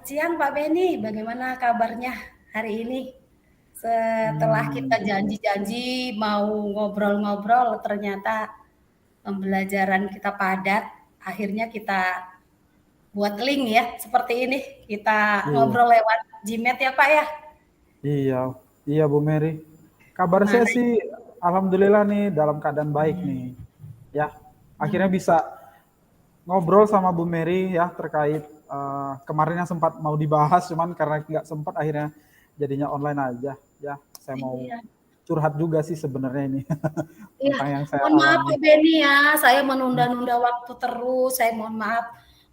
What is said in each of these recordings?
siang Pak Beni, bagaimana kabarnya hari ini? Setelah kita Hmm, janji-janji mau ngobrol-ngobrol, ternyata pembelajaran kita padat. Akhirnya kita buat link ya, seperti ini. Kita iya, ngobrol lewat Gmeet ya Pak ya. iya, iya Bu Mary. Kabar saya Gimana? sih, alhamdulillah nih dalam keadaan baik nih. Ya, akhirnya Hmm. bisa ngobrol sama Bu Mary ya terkait kemarin yang sempat mau dibahas, cuman karena nggak sempat akhirnya jadinya online aja. Ya, saya mau Iya. curhat juga sih sebenarnya ini Iya, tentang yang saya mohon maaf alami. Pak Beni ya, saya menunda-nunda waktu terus, saya mohon maaf.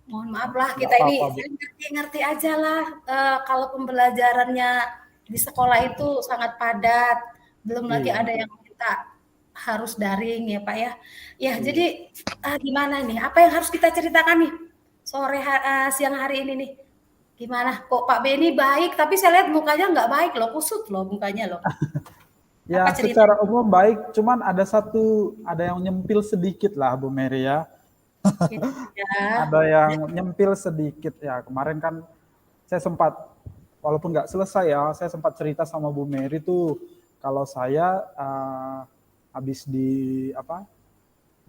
Mohon maaf lah Nggak kita ini apa-apa Bu. saya ngerti-ngerti aja lah, kalau pembelajarannya di sekolah itu sangat padat, belum lagi Iya. ada yang kita harus daring ya Pak ya. Ya Iya. jadi, gimana nih, apa yang harus kita ceritakan nih, siang hari ini nih? Gimana, kok Pak Beni baik, tapi saya lihat mukanya nggak baik loh, kusut loh mukanya loh. Ya, Apa secara ceritanya? umum baik, cuman ada yang nyempil sedikit lah Bu Mary ya. Gitu ya. Ada yang nyempil sedikit ya. Kemarin kan saya sempat, walaupun nggak selesai ya, saya sempat cerita sama Bu Mary tuh kalau saya habis di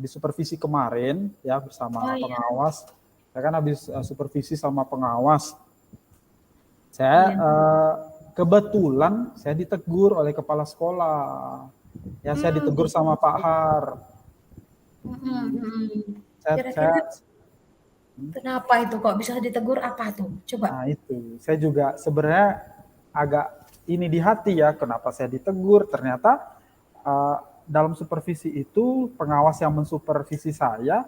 supervisi kemarin ya Oh bersama iya, pengawas. Saya kan habis supervisi sama pengawas. Saya iya. kebetulan saya ditegur oleh kepala sekolah. Ya, saya ditegur Gitu. sama Pak Har. Mhm mhm. Kira-kira Saya kenapa itu kok bisa ditegur apa tuh? Coba. Nah itu, saya juga sebenarnya agak ini di hati ya, kenapa saya ditegur. Ternyata dalam supervisi itu pengawas yang mensupervisi saya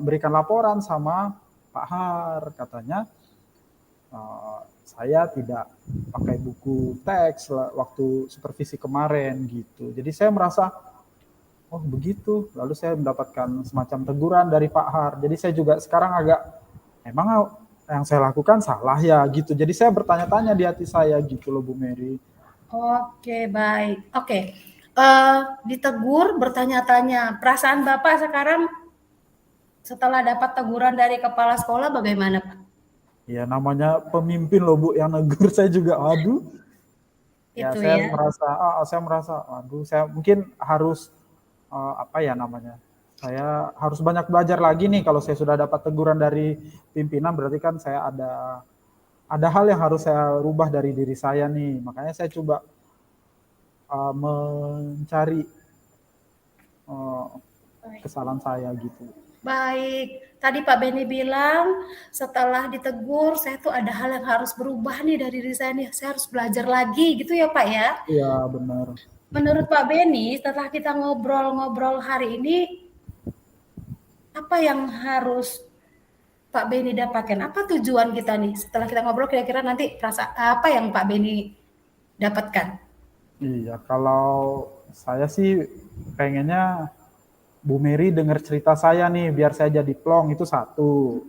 berikan laporan sama Pak Har, katanya saya tidak pakai buku teks waktu supervisi kemarin gitu. Jadi saya merasa, oh begitu. Lalu saya mendapatkan semacam teguran dari Pak Har. Jadi saya juga sekarang agak, emang yang saya lakukan salah ya gitu. Jadi saya bertanya-tanya di hati saya gitu loh Bu Mary. Oke, baik. Oke. Ditegur, bertanya-tanya. Perasaan Bapak sekarang setelah dapat teguran dari kepala sekolah bagaimana, Pak? Ya namanya pemimpin loh Bu yang negur saya juga, aduh. Ya Itu ya. saya merasa, aduh saya mungkin harus apa ya namanya. Saya harus banyak belajar lagi nih kalau saya sudah dapat teguran dari pimpinan berarti kan saya ada hal yang harus saya rubah dari diri saya nih. Makanya saya coba mencari uh, Baik. kesalahan saya gitu. Baik. Tadi Pak Beni bilang setelah ditegur, saya tuh ada hal yang harus berubah nih dari diri saya nih. Saya harus belajar lagi gitu ya, Pak ya. Iya benar. Menurut Pak Beni, setelah kita ngobrol-ngobrol hari ini, apa yang harus Pak Beni dapatkan? Apa tujuan kita nih? Setelah kita ngobrol, kira-kira nanti rasa apa yang Pak Beni dapatkan? Iya kalau saya sih pengennya Bu Mary dengar cerita saya nih biar saya jadi plong itu satu.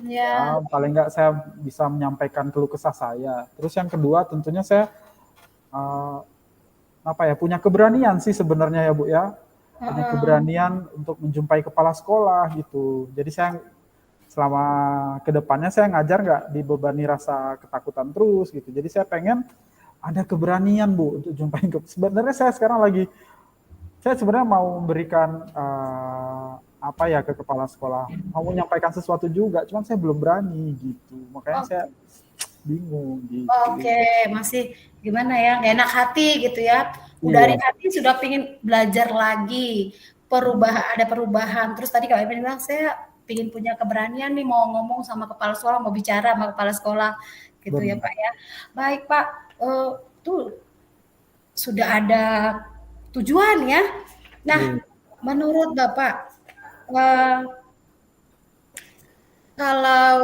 Ya, Ya, paling nggak saya bisa menyampaikan keluh kesah saya. Terus yang kedua tentunya saya uh, punya keberanian sih sebenarnya ya Bu ya, punya heeh. keberanian untuk menjumpai kepala sekolah gitu. Jadi saya selama kedepannya saya ngajar nggak dibebani rasa ketakutan terus gitu. Jadi saya pengen ada keberanian Bu untuk jumpain sebenarnya saya sekarang lagi saya sebenarnya mau memberikan ke kepala sekolah, mau menyampaikan sesuatu juga, cuman saya belum berani gitu. Makanya saya Oke, bingung gitu. oke, masih gimana ya? Gak enak hati gitu ya. Udah dari Iya, hati sudah pengen belajar lagi, ada perubahan. Terus tadi Kak Emin bilang saya pengen punya keberanian nih mau ngomong sama kepala sekolah, mau bicara sama kepala sekolah gitu ya benar. Pak ya. Baik Pak, tuh sudah ada tujuan ya. Nah, Iya. menurut Bapak, eee, kalau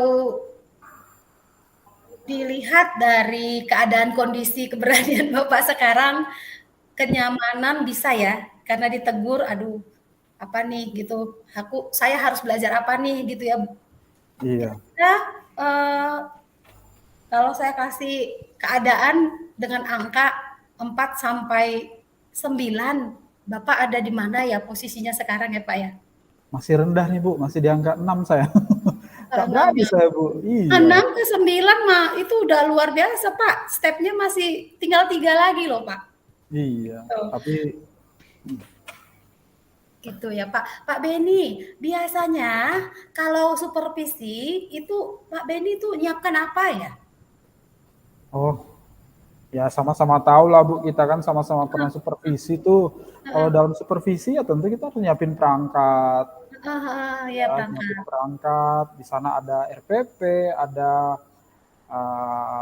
dilihat dari keadaan kondisi keberanian Bapak sekarang, kenyamanan bisa ya, karena ditegur, "Aduh, apa nih?" gitu, "Saya harus belajar apa nih?" gitu ya. Iya. Kira-kira, eee, kalau saya kasih keadaan dengan angka 4 sampai 9, Bapak ada di mana ya posisinya sekarang ya, Pak, ya? Masih rendah nih Bu, masih di angka 6 saya. nggak berani saya Bu. Iya. 6 ke 9 mah itu udah luar biasa Pak. Stepnya masih tinggal 3 lagi loh Pak. Iya. Tuh. Tapi Gitu ya Pak. Pak Beni, biasanya kalau supervisi itu Pak Beni tuh nyiapkan apa ya? oh ya sama-sama tahu lah Bu, kita kan sama-sama pernah supervisi tuh. Kalau dalam supervisi ya tentu kita harus nyiapin perangkat, Ya ya, nyiapin perangkat. perangkat. Di sana ada RPP, ada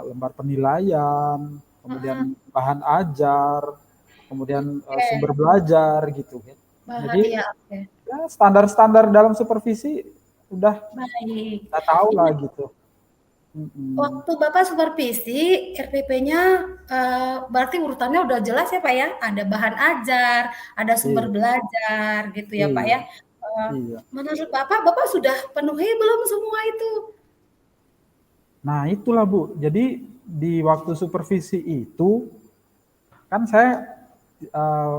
lembar penilaian, kemudian bahan ajar, kemudian Oke. sumber belajar gitu. Jadi Iya, oke. ya standar-standar dalam supervisi udah Baik. kita tahu lah Ini gitu. Mm-mm. waktu Bapak supervisi RPP-nya berarti urutannya udah jelas ya Pak ya? Ada bahan ajar, ada sumber Iya, belajar gitu ya Pak iya, ya? iya. Menurut Bapak sudah penuhi belum semua itu? Nah itulah Bu, jadi di waktu supervisi itu kan saya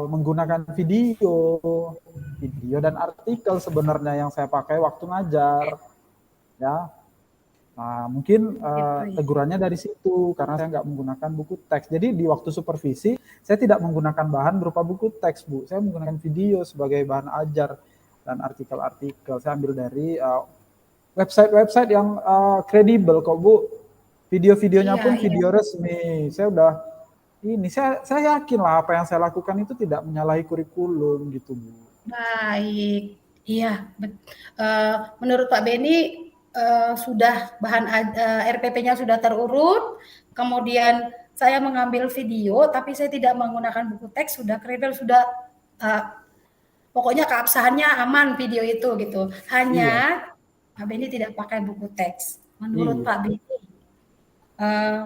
menggunakan video dan artikel sebenarnya yang saya pakai waktu ngajar, ya. Nah mungkin Gitu ya. tegurannya dari situ karena saya nggak menggunakan buku teks. Jadi di waktu supervisi saya tidak menggunakan bahan berupa buku teks Bu, saya menggunakan video sebagai bahan ajar dan artikel-artikel. Saya ambil dari website-website yang kredibel kok Bu. Video-videonya Iya, pun iya. video resmi. Saya yakin lah apa yang saya lakukan itu tidak menyalahi kurikulum gitu Bu. Baik. Iya, menurut Pak Beni sudah bahan RPP-nya sudah terurut, kemudian saya mengambil video, tapi saya tidak menggunakan buku teks, sudah kredibel, sudah pokoknya keabsahannya aman video itu gitu. Iya, Hanya Pak Beni tidak pakai buku teks. Menurut iya. Pak Beni, uh,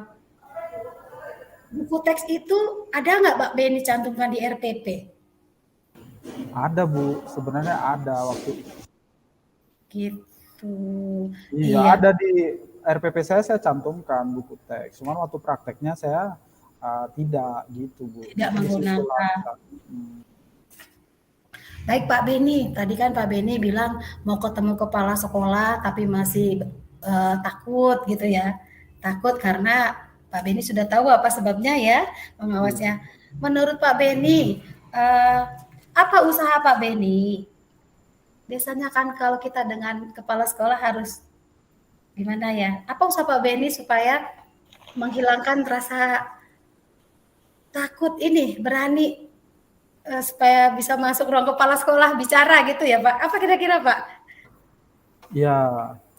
buku teks itu ada nggak Pak Beni cantumkan di RPP? Ada Bu, sebenarnya ada waktu itu. Gitu. Iya, Iya, ada di RPP saya cantumkan buku teks. Cuman waktu prakteknya saya tidak gitu Bu. tidak Di situ lah. menggunakan. Baik Pak Beni, tadi kan Pak Beni bilang mau ketemu kepala sekolah tapi masih takut gitu ya. Takut karena Pak Beni sudah tahu apa sebabnya ya pengawasnya. Menurut Pak Beni, apa usaha Pak Beni? Biasanya kan kalau kita dengan kepala sekolah harus gimana ya? Apa usaha Pak Beni supaya menghilangkan rasa takut ini, berani supaya bisa masuk ruang kepala sekolah bicara gitu ya Pak? Apa kira-kira Pak? Ya,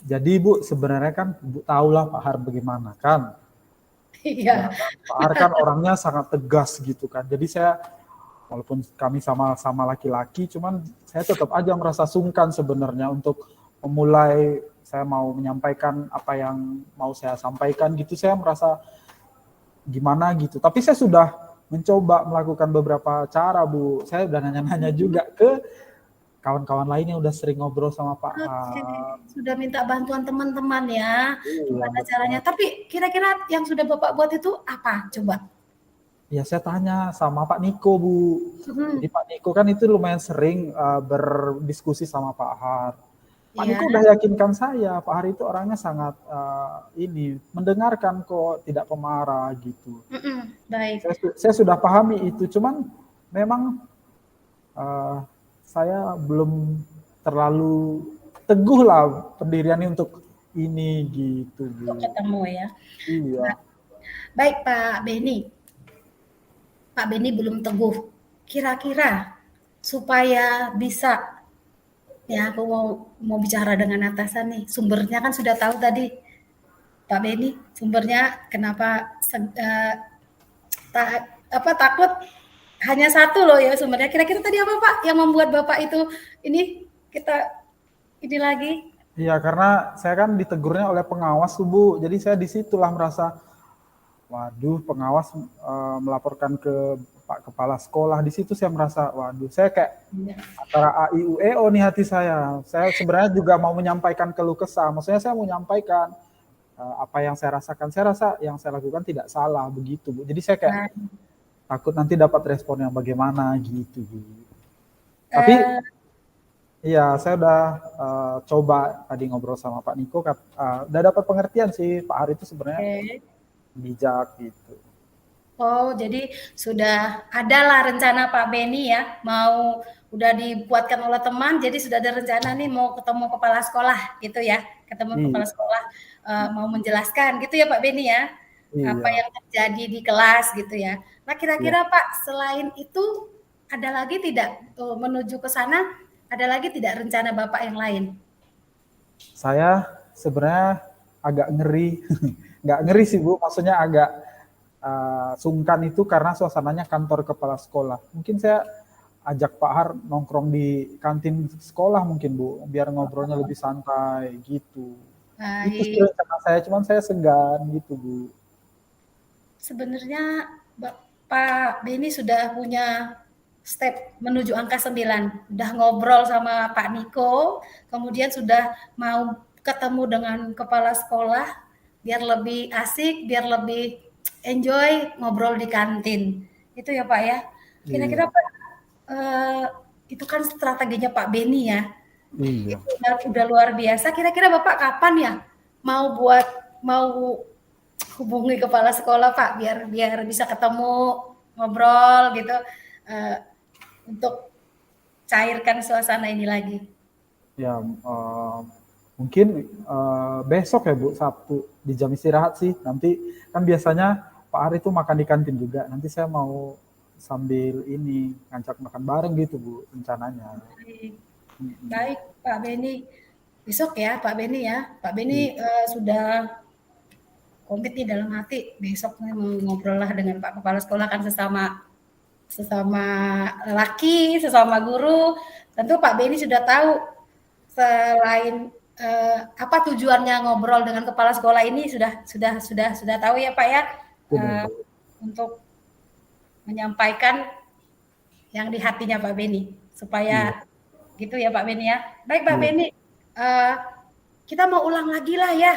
jadi Bu sebenarnya kan Bu tahulah Pak Har bagaimana kan. Ya Iya. kan? Pak Har kan orangnya sangat tegas gitu kan. Jadi saya walaupun kami sama-sama laki-laki, cuman saya tetap aja merasa sungkan sebenarnya untuk memulai saya mau menyampaikan apa yang mau saya sampaikan gitu. Saya merasa gimana gitu. Tapi saya sudah mencoba melakukan beberapa cara Bu. Saya udah nanya-nanya juga ke kawan-kawan lain yang udah sering ngobrol sama Pak Oke, Har. sudah minta bantuan teman-teman ya, Iya gimana caranya. betul. Tapi kira-kira yang sudah Bapak buat itu apa? Coba. Ya saya tanya sama Pak Niko Bu. Jadi Mhm. Pak Niko kan itu lumayan sering berdiskusi sama Pak Har. Pak Iya, Niko udah yakinkan saya, Pak Har itu orangnya sangat ini mendengarkan kok, tidak pemarah gitu. baik. Saya sudah pahami itu, cuman memang saya belum terlalu teguh lah pendiriannya untuk ini gitu Bu. Untuk ketemu ya. Iya. Baik Pak Beni. Pak Beni belum teguh. Kira-kira supaya bisa ya aku mau bicara dengan atasan nih. Sumbernya kan sudah tahu tadi Pak Beni. Sumbernya kenapa takut hanya satu loh ya sumbernya. Kira-kira tadi apa Pak yang membuat Bapak itu ini kita ini lagi? Iya, karena saya kan ditegurnya oleh pengawas tuh Bu. Jadi saya disitulah merasa, waduh pengawas melaporkan ke Pak Kepala Sekolah. Di situ saya merasa, waduh saya kayak antara A, I, U, E, O nih hati saya. Saya sebenarnya juga mau menyampaikan keluh kesah. Maksudnya saya mau menyampaikan apa yang saya rasakan. Saya rasa yang saya lakukan tidak salah begitu Bu. Jadi saya kayak Nah, takut nanti dapat respon yang bagaimana gitu Bu. Tapi eh, Iya, saya udah coba tadi ngobrol sama Pak Niko, udah dapat pengertian sih Pak Hari itu sebenarnya Oke. bijak gitu. Oh, jadi sudah adalah rencana Pak Beni ya, mau udah dibuatkan oleh teman, jadi sudah ada rencana nih mau ketemu kepala sekolah gitu ya, ketemu Iya, kepala sekolah mau menjelaskan gitu ya Pak Beni ya, apa iya, yang terjadi di kelas gitu ya. Nah iya. kira-kira Pak selain itu ada lagi tidak menuju ke sana, ada lagi tidak rencana Bapak yang lain? Saya sebenarnya agak ngeri, nggak ngeri sih Bu, maksudnya agak sungkan itu karena suasananya kantor kepala sekolah. Mungkin saya ajak Pak Har nongkrong di kantin sekolah mungkin Bu, biar ngobrolnya lebih santai gitu. Itu sih Baik, rencana saya, cuman saya segan gitu Bu. sebenarnya Pak Beni sudah punya step menuju angka 9. Udah ngobrol sama Pak Niko, kemudian sudah mau ketemu dengan kepala sekolah biar lebih asik, biar lebih enjoy ngobrol di kantin. Itu ya Pak ya. Kira-kira Iya, Pak itu kan strateginya Pak Beni ya. iya. Itu udah luar biasa. Kira-kira Bapak kapan ya mau hubungi kepala sekolah Pak biar biar bisa ketemu ngobrol gitu uh, untuk cairkan suasana ini lagi. Ya, mungkin besok ya Bu, Sabtu di jam istirahat sih. Nanti kan biasanya Pak Ari tuh makan di kantin juga. Nanti saya mau sambil ini ngajak makan bareng gitu Bu rencananya. Baik, Mm-mm. baik Pak Beni. Besok ya Pak Beni ya. Pak Iya, Beni sudah komit nih dalam hati besok nih mau ngobrol lah dengan Pak Kepala Sekolah kan sesama sesama laki, sesama guru. Tentu Pak Beni sudah tahu selain apa tujuannya ngobrol dengan kepala sekolah ini sudah tahu ya Pak ya benar Bu. untuk menyampaikan yang di hatinya Pak Beni Iya. supaya gitu ya Pak Beni ya. Baik Pak Iya. Beni, kita mau ulang lagi lah ya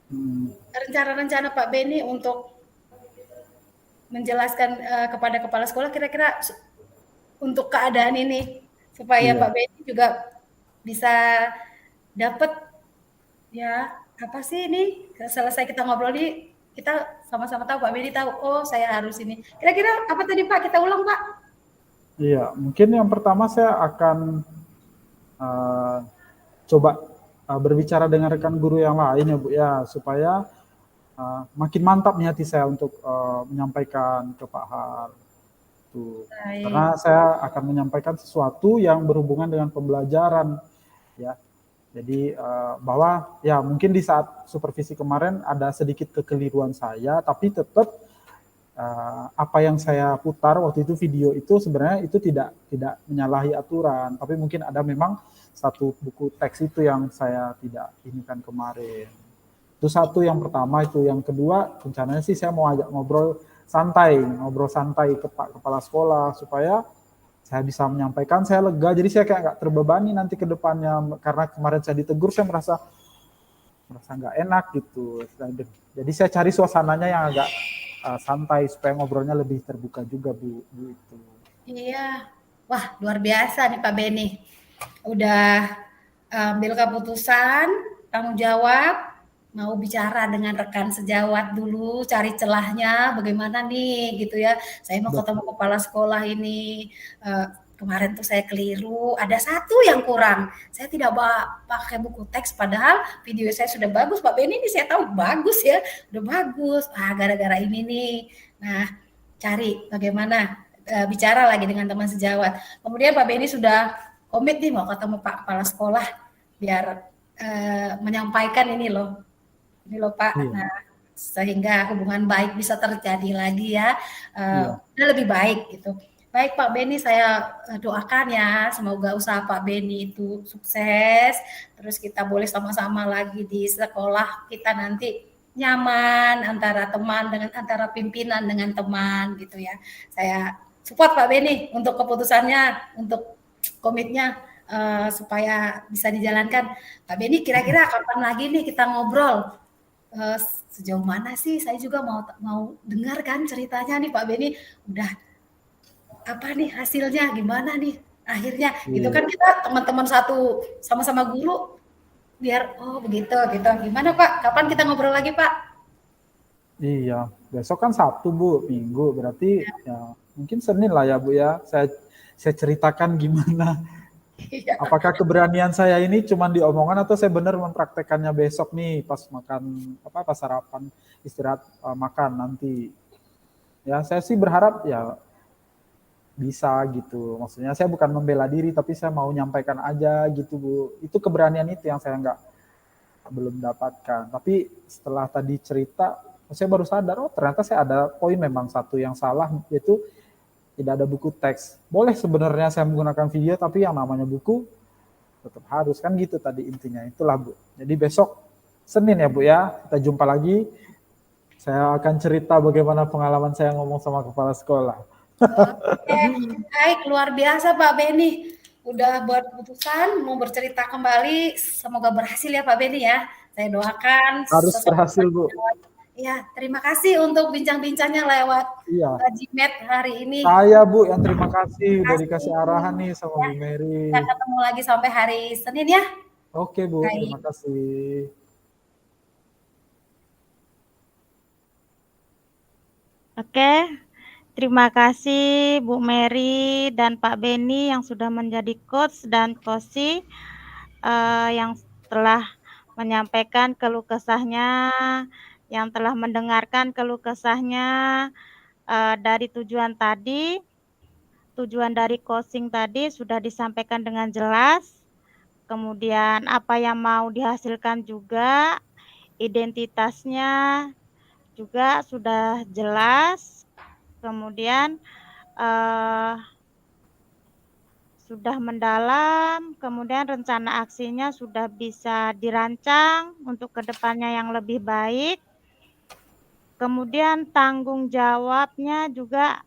Hmm, rencana-rencana Pak Beni untuk menjelaskan kepada kepala sekolah kira-kira untuk keadaan ini supaya iya. Pak Beni juga bisa dapat ya apa sih ini selesai kita ngobrol nih kita sama-sama tahu Pak Beni tahu oh saya harus ini kira-kira apa tadi Pak kita ulang Pak. Iya. Mungkin yang pertama saya akan uh, coba berbicara dengan rekan guru yang lain ya Bu ya, supaya makin mantap nih hati saya untuk menyampaikan ke Pak Har. Tuh. Baik. Karena saya akan menyampaikan sesuatu yang berhubungan dengan pembelajaran ya. Jadi bahwa ya mungkin di saat supervisi kemarin ada sedikit kekeliruan saya, tapi tetap apa yang saya putar waktu itu video itu sebenarnya itu tidak menyalahi aturan, tapi mungkin ada memang satu buku teks itu yang saya tidak inikan kemarin. Itu satu yang pertama itu. Yang kedua, rencananya sih saya mau ajak ngobrol santai ke Pak Kepala Sekolah supaya saya bisa menyampaikan, saya lega, jadi saya kayak nggak terbebani nanti ke depannya karena kemarin saya ditegur, saya merasa nggak enak gitu. Jadi saya cari suasananya yang agak santai supaya ngobrolnya lebih terbuka juga Bu itu. Iya. Wah, luar biasa nih Pak Beni. Udah ambil keputusan, tanggung jawab, mau bicara dengan rekan sejawat dulu, cari celahnya bagaimana nih gitu ya. Saya mau ketemu Betul. kepala sekolah ini. Kemarin tuh saya keliru, ada satu yang kurang. Saya tidak pakai buku teks, padahal video saya sudah bagus. Pak Beni ini saya tahu bagus ya, udah bagus. Ah, gara-gara ini nih. Nah, cari bagaimana bicara lagi dengan teman sejawat. Kemudian Pak Beni sudah komit nih mau ketemu Pak Kepala Sekolah biar menyampaikan ini loh Pak. Iya, Nah, sehingga hubungan baik bisa terjadi lagi ya, iya, lebih baik gitu. Baik Pak Beni, saya doakan ya, semoga usaha Pak Beni itu sukses, terus kita boleh sama-sama lagi di sekolah kita nanti nyaman antara teman dengan antara pimpinan dengan teman gitu ya. Saya support Pak Beni untuk keputusannya, untuk komitnya supaya bisa dijalankan. Pak Beni, kira-kira kapan lagi nih kita ngobrol? Uh, Sejauh mana sih? Saya juga mau dengar kan ceritanya nih Pak Beni. Udah apa nih hasilnya? Gimana nih? Akhirnya itu Iya. kan kita teman-teman satu sama-sama guru biar oh begitu gitu. Gimana Pak? Kapan kita ngobrol lagi Pak? Iya, besok kan Sabtu Bu, Minggu berarti ya mungkin Senin lah ya Bu ya. Saya ceritakan gimana. Iya. Apakah keberanian saya ini cuma di omongan atau saya benar mempraktekannya besok nih pas makan apa pas sarapan istirahat makan nanti. Ya saya sih berharap ya bisa gitu. Maksudnya saya bukan membela diri tapi saya mau nyampaikan aja gitu Bu. Itu keberanian itu yang saya nggak belum dapatkan. Tapi setelah tadi cerita, saya baru sadar, oh ternyata saya ada poin memang satu yang salah, yaitu tidak ada buku teks. Boleh sebenarnya saya menggunakan video, tapi yang namanya buku tetap harus. Kan gitu tadi intinya. Itulah Bu. Jadi besok Senin ya Bu ya, kita jumpa lagi. Saya akan cerita bagaimana pengalaman saya ngomong sama kepala sekolah. Oke, baik luar biasa Pak Beni. Udah buat keputusan mau bercerita kembali. Semoga berhasil ya Pak Beni ya. Saya doakan Harus sesuai. berhasil Bu. Ya, terima kasih untuk bincang-bincangnya lewat Iya. Gmail hari ini. Saya Bu yang terima kasih Terima udah kasih. dikasih arahan nih sama Ya, Bu kita Mary. ketemu lagi sampai hari Senin ya. Oke Bu, terima Baik. kasih. Oke, terima kasih Bu Mary dan Pak Beni yang sudah menjadi coach dan coachee yang telah menyampaikan keluh kesahnya, yang telah mendengarkan keluh kesahnya dari tujuan tadi. Tujuan dari coaching tadi sudah disampaikan dengan jelas. Kemudian apa yang mau dihasilkan juga, identitasnya juga sudah jelas. Kemudian sudah mendalam, kemudian rencana aksinya sudah bisa dirancang untuk kedepannya yang lebih baik. Kemudian tanggung jawabnya juga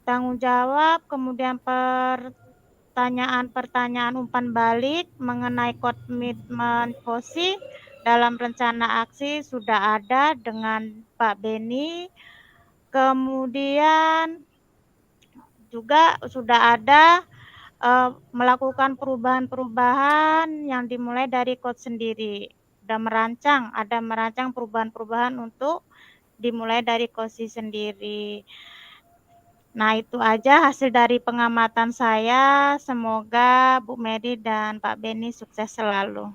tanggung jawab, kemudian pertanyaan-pertanyaan umpan balik mengenai komitmen posisi dalam rencana aksi sudah ada dengan Pak Beni. Kemudian juga sudah ada melakukan perubahan-perubahan yang dimulai dari coach sendiri. Ada merancang perubahan-perubahan untuk dimulai dari coach sendiri. Nah, itu aja hasil dari pengamatan saya. Semoga Bu Mary dan Pak Beni sukses selalu.